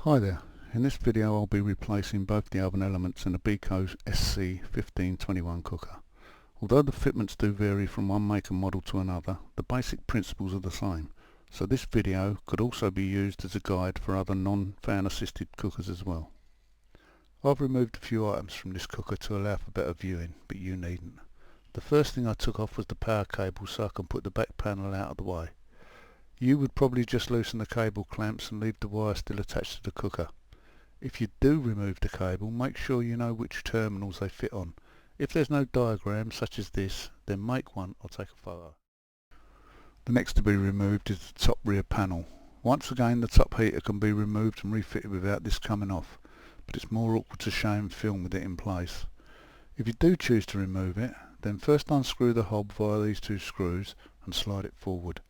Hi there, in this video I'll be replacing both the oven elements in a Beko SC1521 cooker. Although the fitments do vary from one make and model to another, the basic principles are the same, so this video could also be used as a guide for other non-fan assisted cookers as well. I've removed a few items from this cooker to allow for better viewing, but you needn't. The first thing I took off was the power cable so I can put the back panel out of the way. You would probably just loosen the cable clamps and leave the wire still attached to the cooker. If you do remove the cable, make sure you know which terminals they fit on. If there's no diagram such as this, then make one or take a photo. The next to be removed is the top rear panel. Once again, the top heater can be removed and refitted without this coming off, but it's more awkward to show and film with it in place. If you do choose to remove it, then first unscrew the hob via these two screws and slide it forward.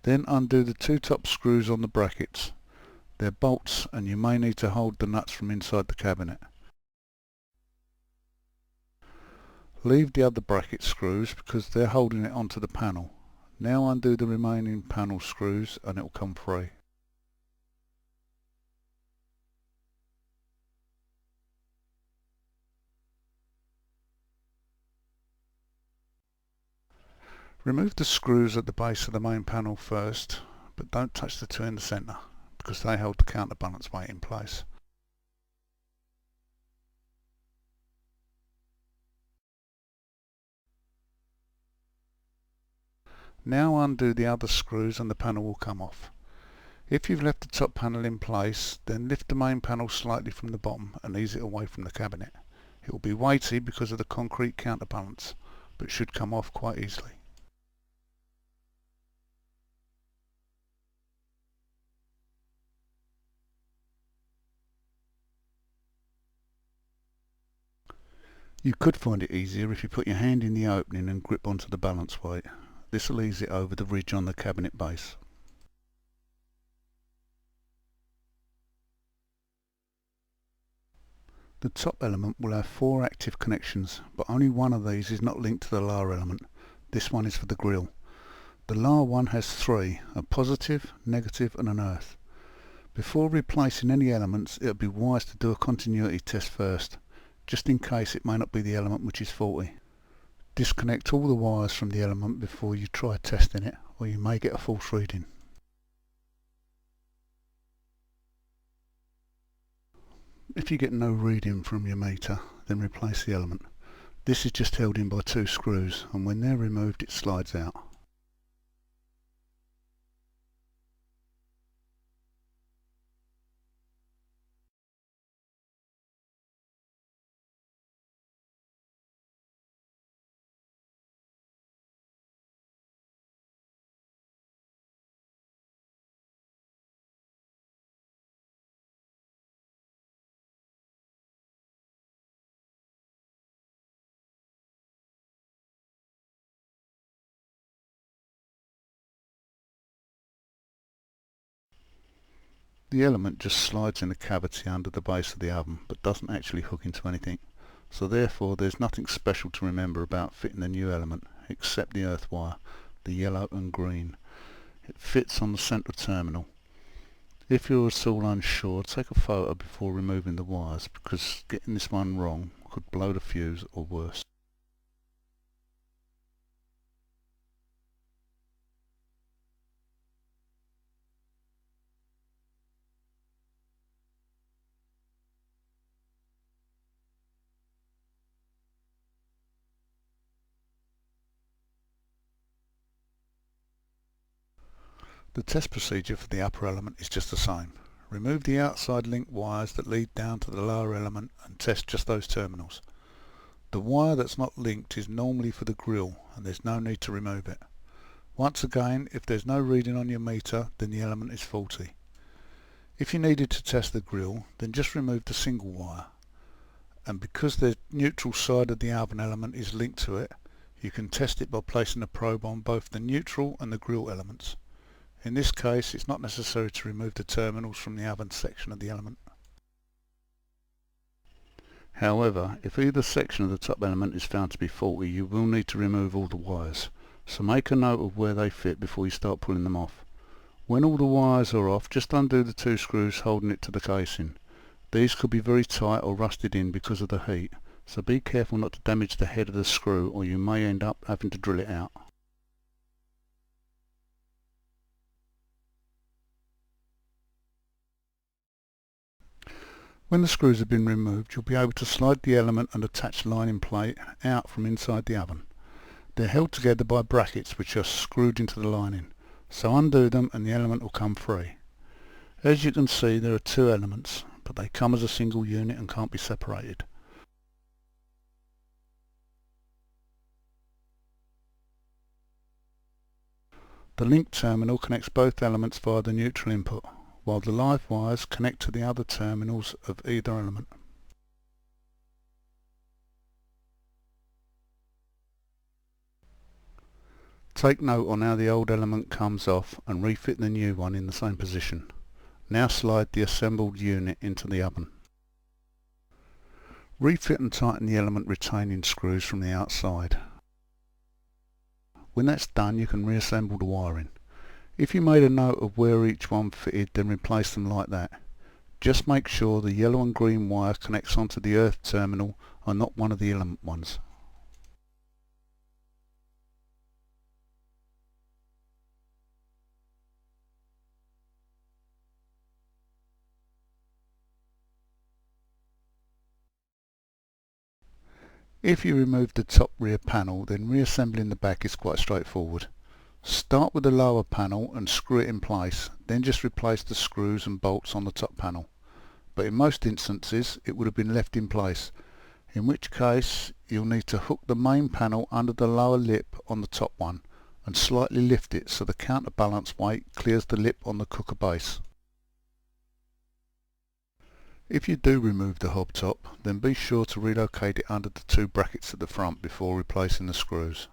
Then undo the two top screws on the brackets. They're bolts and you may need to hold the nuts from inside the cabinet. Leave the other bracket screws because they're holding it onto the panel. Now undo the remaining panel screws and it will come free. Remove the screws at the base of the main panel first, but don't touch the two in the centre because they hold the counterbalance weight in place. Now undo the other screws and the panel will come off. If you've left the top panel in place, then lift the main panel slightly from the bottom and ease it away from the cabinet. It will be weighty because of the concrete counterbalance, but should come off quite easily. You could find it easier if you put your hand in the opening and grip onto the balance weight. This will ease it over the ridge on the cabinet base. The top element will have 4 active connections, but only one of these is not linked to the lower element. This one is for the grill. The lower one has 3, a positive, negative and an earth. Before replacing any elements, it would be wise to do a continuity test first, just in case it may not be the element which is faulty. Disconnect all the wires from the element before you try testing it, or you may get a false reading. If you get no reading from your meter, then replace the element. This is just held in by 2 screws, and when they're removed it slides out. The element just slides in the cavity under the base of the oven, but doesn't actually hook into anything, so therefore there's nothing special to remember about fitting the new element, except the earth wire, the yellow and green. It fits on the central terminal. If you're at all unsure, take a photo before removing the wires, because getting this one wrong could blow the fuse or worse. The test procedure for the upper element is just the same. Remove the outside link wires that lead down to the lower element and test just those terminals. The wire that's not linked is normally for the grill and there's no need to remove it. Once again, if there's no reading on your meter, then the element is faulty. If you needed to test the grill, then just remove the single wire. And because the neutral side of the oven element is linked to it, you can test it by placing a probe on both the neutral and the grill elements. In this case, it's not necessary to remove the terminals from the oven section of the element. However, if either section of the top element is found to be faulty, you will need to remove all the wires. So make a note of where they fit before you start pulling them off. When all the wires are off, just undo the two screws holding it to the casing. These could be very tight or rusted in because of the heat, so be careful not to damage the head of the screw or you may end up having to drill it out. When the screws have been removed, you'll be able to slide the element and attached lining plate out from inside the oven. They're held together by brackets which are screwed into the lining, so undo them and the element will come free. As you can see, there are two elements, but they come as a single unit and can't be separated. The link terminal connects both elements via the neutral input, while the live wires connect to the other terminals of either element. Take note on how the old element comes off and refit the new one in the same position. Now slide the assembled unit into the oven. Refit and tighten the element retaining screws from the outside. When that's done, you can reassemble the wiring. If you made a note of where each one fitted, then replace them like that. Just make sure the yellow and green wire connects onto the earth terminal and not one of the element ones. If you remove the top rear panel, then reassembling the back is quite straightforward. Start with the lower panel and screw it in place, then just replace the screws and bolts on the top panel. But in most instances it would have been left in place, in which case you'll need to hook the main panel under the lower lip on the top one and slightly lift it so the counterbalance weight clears the lip on the cooker base. If you do remove the hob top, then be sure to relocate it under the two brackets at the front before replacing the screws.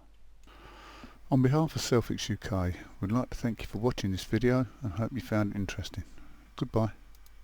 On behalf of Selfix UK, we'd like to thank you for watching this video and hope you found it interesting. Goodbye.